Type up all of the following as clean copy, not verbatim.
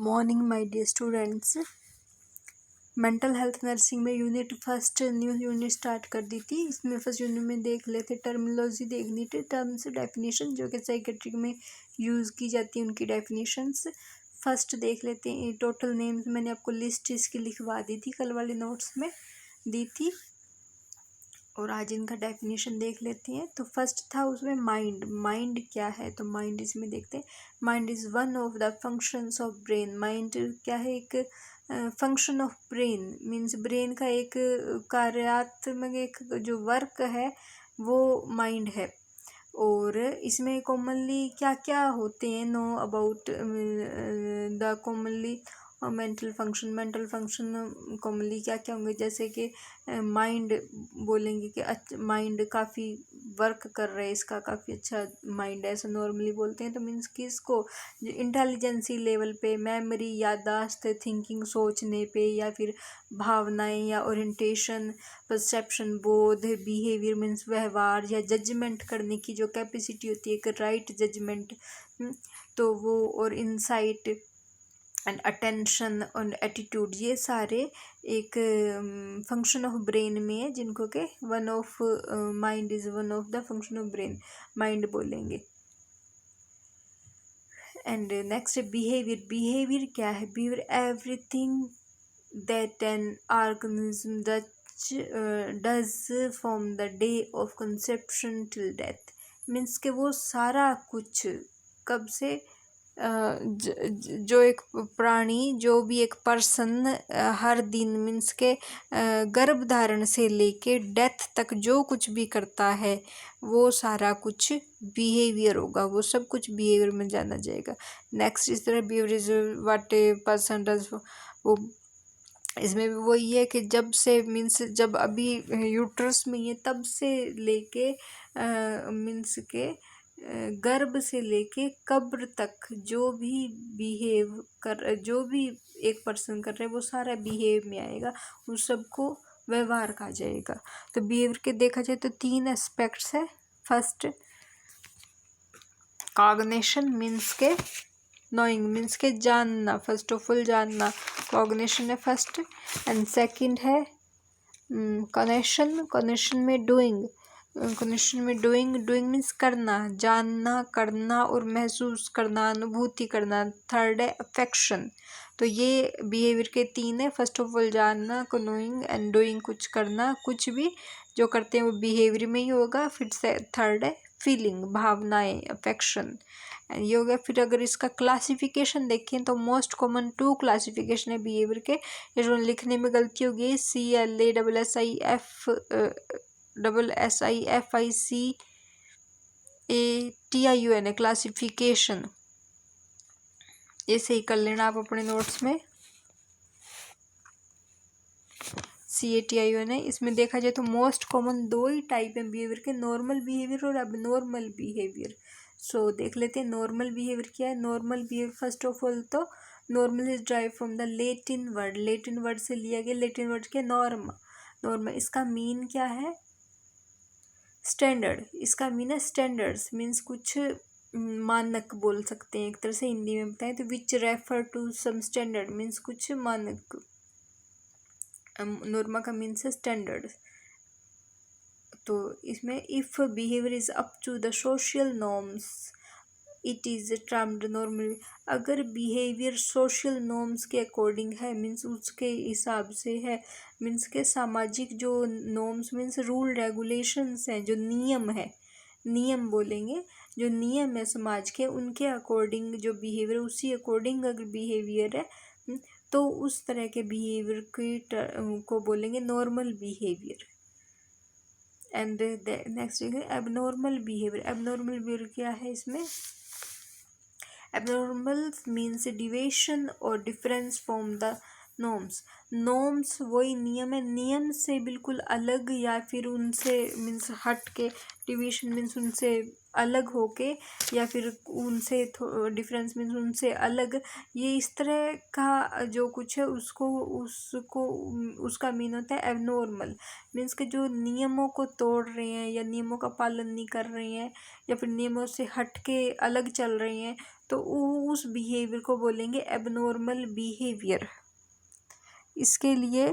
Morning my dear students. Mental health nursing में unit first new unit start कर दी थी। इसमें फर्स्ट यूनिट में देख लेते टर्मिनोलॉजी देखनी थी, टर्म्स डेफिनेशन जो कि साइकेट्रिक में यूज़ की जाती है उनकी डेफिनेशंस फर्स्ट देख लेते हैं। टोटल नेम्स मैंने आपको लिस्ट इसकी लिखवा दी थी, कल वाले नोट्स में दी थी, और आज इनका डेफिनेशन देख लेते हैं। तो फर्स्ट था उसमें माइंड। माइंड क्या है? तो माइंड इसमें देखते हैं। Mind is one of the functions of brain. Mind क्या है? एक function of brain, means brain का एक कार्यात्मक एक जो वर्क है वो माइंड है। और इसमें कॉमनली क्या क्या होते हैं, know about the commonly mental function commonly क्या क्या होंगे, जैसे कि माइंड बोलेंगे कि माइंड काफ़ी वर्क कर रहा है, इसका काफ़ी अच्छा माइंड है, ऐसा नॉर्मली बोलते हैं। तो मीन्स कि इसको इंटेलिजेंसी लेवल पे, मेमोरी, याददाश्त, थिंकिंग, सोचने पे, या फिर भावनाएं या ओरिएंटेशन, परसेप्शन, बोध, बिहेवियर मीन्स व्यवहार, या जजमेंट करने की जो कैपेसिटी होती है, एक राइट जजमेंट, तो वो, और इंसाइट एंड अटेंशन और एटीट्यूड, ये सारे एक फंक्शन ऑफ ब्रेन में है, जिनको के one of mind is one of the function of brain, mind बोलेंगे। And next behaviour. बिहेवियर क्या है? Behaviour everything that an organism does from the day of conception till death. Means के वो सारा कुछ कब से जो एक प्राणी, जो भी एक पर्सन हर दिन मीन्स के गर्भ धारण से लेके डेथ तक जो कुछ भी करता है वो सारा कुछ बिहेवियर होगा, वो सब कुछ बिहेवियर में जाना जाएगा। नेक्स्ट इस तरह behaviour is what a person does, वो इसमें भी वही है कि जब से मीन्स जब अभी यूट्रस में ये तब से लेके मीन्स के गर्भ से लेके कब्र तक जो भी बिहेव कर, जो भी एक पर्सन कर रहे हैं वो सारा बिहेव में आएगा, उस सबको व्यवहार कहा जाएगा। तो बिहेवियर के देखा जाए तो तीन एस्पेक्ट्स है। फर्स्ट कॉग्निशन मीन्स के नोइंग, मीन्स के जानना, फर्स्ट ऑफ ऑल जानना, कॉग्निशन है फर्स्ट। एंड सेकंड है कनेक्शन, कनेक्शन में डूइंग, कनेक्शन में डूइंग, डूइंग मीन्स करना, जानना, करना और महसूस करना, अनुभूति करना। थर्ड है अफेक्शन। तो ये बिहेवियर के तीन है। फर्स्ट ऑफ ऑल जानना, नोइंग एंड डूइंग, कुछ करना, कुछ भी जो करते हैं वो बिहेवियर में ही होगा। फिर से थर्ड है फीलिंग, भावनाएं, अफेक्शन, ये हो गया। फिर अगर इसका क्लासिफिकेशन देखें तो मोस्ट कॉमन 2 क्लासिफिकेशन है बिहेवियर के। ये जो लिखने में गलती हो गई, CLASSIFICATIUN है क्लासिफिकेशन, ये सही कर लेना आप अपने नोट्स में। CATIUN है। इसमें देखा जाए तो मोस्ट कॉमन 2 ही टाइप है बिहेवियर के, नॉर्मल बिहेवियर और एबनॉर्मल बिहेवियर। सो देख लेते हैं नॉर्मल बिहेवियर क्या है। Normal behaviour first of all तो normal is drive from the Latin word, Latin word से लिया गया। लेटिन वर्ड के नॉर्म, नॉर्म इसका मीन क्या है? स्टैंडर्ड। इसका मीन है स्टैंडर्ड्स, मीन्स कुछ मानक बोल सकते हैं एक तरह से, हिंदी में बताएं तो which refer to some standard, means कुछ मानक। नॉर्मा का मीन्स है स्टैंडर्ड। तो इसमें if behaviour is up to the social norms it is termed normal. अगर बिहेवियर सोशल नॉर्म्स के अकॉर्डिंग है, मीन्स उसके हिसाब से है, मीन्स के सामाजिक जो नॉर्म्स मीन्स रूल रेगुलेशंस हैं, जो नियम है, नियम बोलेंगे, जो नियम है समाज के, उनके अकॉर्डिंग जो बिहेवियर, उसी अकॉर्डिंग अगर बिहेवियर है तो उस तरह के बिहेवियर को बोलेंगे नॉर्मल बिहेवियर। एंड नेक्स्ट है एबनॉर्मल बिहेवियर। एबनॉर्मल बिहेवियर क्या है? इसमें एबनॉर्मल मीन्स डिविएशन और difference from the norms. Norms वही नियम है, नियम से बिल्कुल अलग या फिर उनसे मीन्स हट के, डिविएशन मीन्स उनसे अलग होके, या फिर उनसे डिफरेंस मीन्स उनसे अलग। ये इस तरह का जो कुछ है उसको उसका मीन होता है एबनॉर्मल। मीन्स के जो नियमों को तोड़ रहे हैं या नियमों का पालन नहीं कर रहे हैं या फिर नियमों से हट के अलग चल रहे हैं, तो उस बिहेवियर को बोलेंगे एबनॉर्मल बिहेवियर। इसके लिए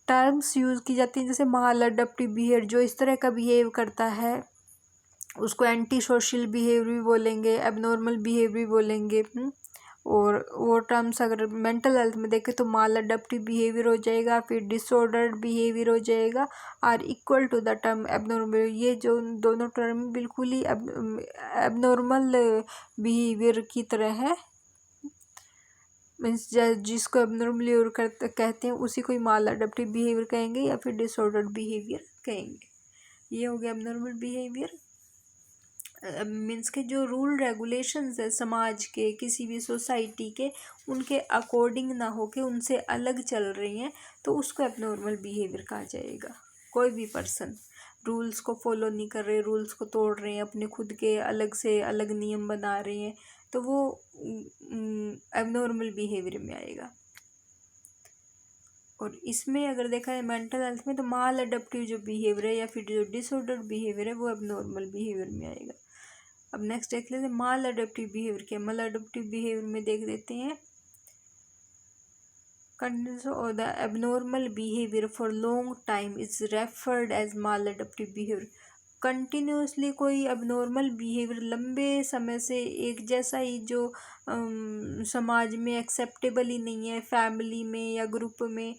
टर्म्स यूज़ की जाती हैं, जैसे माल अडप्टिव बिहेवियर, जो इस तरह का बिहेव करता है उसको एंटी सोशल बिहेवियर भी बोलेंगे, एबनॉर्मल बिहेवियर भी बोलेंगे। और वो टर्म्स अगर मेंटल हेल्थ में देखें तो माल अडप्टिव बिहेवियर हो जाएगा, फिर डिसऑर्डर्ड बिहेवियर हो जाएगा, are equal to the term abnormal. ये जो दोनों टर्म बिल्कुल ही एबनॉर्मल बिहेवियर की तरह है, मीन्स जिसको एबनॉर्मल बिहेवियर कहते हैं उसी को ही माल अडप्टिव बिहेवियर कहेंगे या फिर डिसऑर्डर्ड बिहेवियर कहेंगे। ये हो गया एबनॉर्मल बिहेवियर। मीन्स के जो रूल रेगुलेशंस है समाज के, किसी भी सोसाइटी के, उनके अकॉर्डिंग ना होके उनसे अलग चल रही हैं तो उसको एबनॉर्मल बिहेवियर कहा जाएगा। कोई भी पर्सन रूल्स को फॉलो नहीं कर रहे, रूल्स को तोड़ रहे हैं, अपने खुद के अलग से अलग नियम बना रहे हैं, तो वो एबनॉर्मल बिहेवियर में आएगा। और इसमें अगर देखा है मेंटल हेल्थ में, तो माल अडप्टिव जो बिहेवियर है या फिर जो डिसऑर्डर बिहेवियर है वो एबनॉर्मल बिहेवियर में आएगा। अब नेक्स्ट देख लेते हैं माल अडप्टिव बिहेवियर क्या। माल अडप्टिव बिहेवियर में देख देते हैं, कंटिन्यूस और the abnormal behaviour for long time is referred as maladaptive behaviour. Continuously कोई एबनॉर्मल बिहेवियर लंबे समय से एक जैसा ही जो समाज में एक्सेप्टेबल ही नहीं है, फैमिली में या ग्रुप में,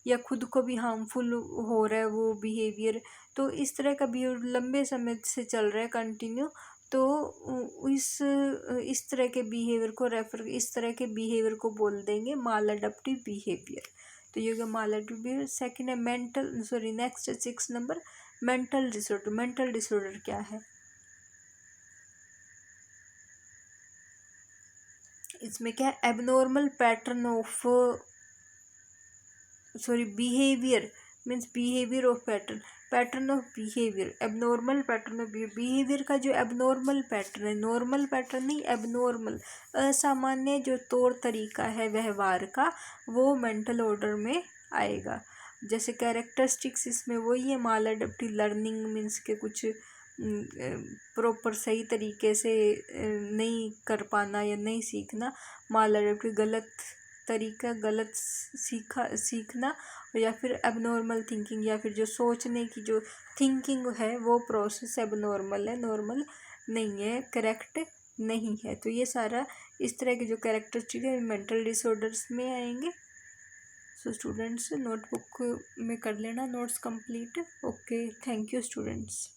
या खुद को भी हार्मफुल हो रहा है वो बिहेवियर, तो इस तरह का बिहेवियर लंबे समय से चल रहा है कंटिन्यू, तो इस तरह के बिहेवियर को इस तरह के बिहेवियर को बोल देंगे माल अडप्टिव बिहेवियर। तो ये होगा माल अडप्टिव बिहेवियर। सेकेंड है next 6 number mental disorder. Mental disorder क्या है? इसमें क्या है, abnormal pattern of behaviour, means behaviour of pattern of behaviour, abnormal pattern of behaviour का जो एबनॉर्मल पैटर्न है, नॉर्मल पैटर्न नहीं, एबनॉर्मल असामान्य जो तौर तरीका है व्यवहार का, वो मेंटल ऑर्डर में आएगा। जैसे कैरेक्टरिस्टिक्स इसमें वही है माल अडप्टिव लर्निंग, मीन्स के कुछ प्रॉपर सही तरीके से नहीं कर पाना या नहीं सीखना, माल अडप्टिव गलत तरीका, गलत सीखना, या फिर एबनॉर्मल थिंकिंग, या फिर जो सोचने की जो थिंकिंग है वो प्रोसेस एबनॉर्मल है, नॉर्मल नहीं है, करेक्ट नहीं है। तो ये सारा इस तरह के जो कैरेक्टरिस्टिक है मेंटल डिसऑर्डर्स में आएंगे। सो स्टूडेंट्स नोटबुक में कर लेना notes complete. Okay, thank you students.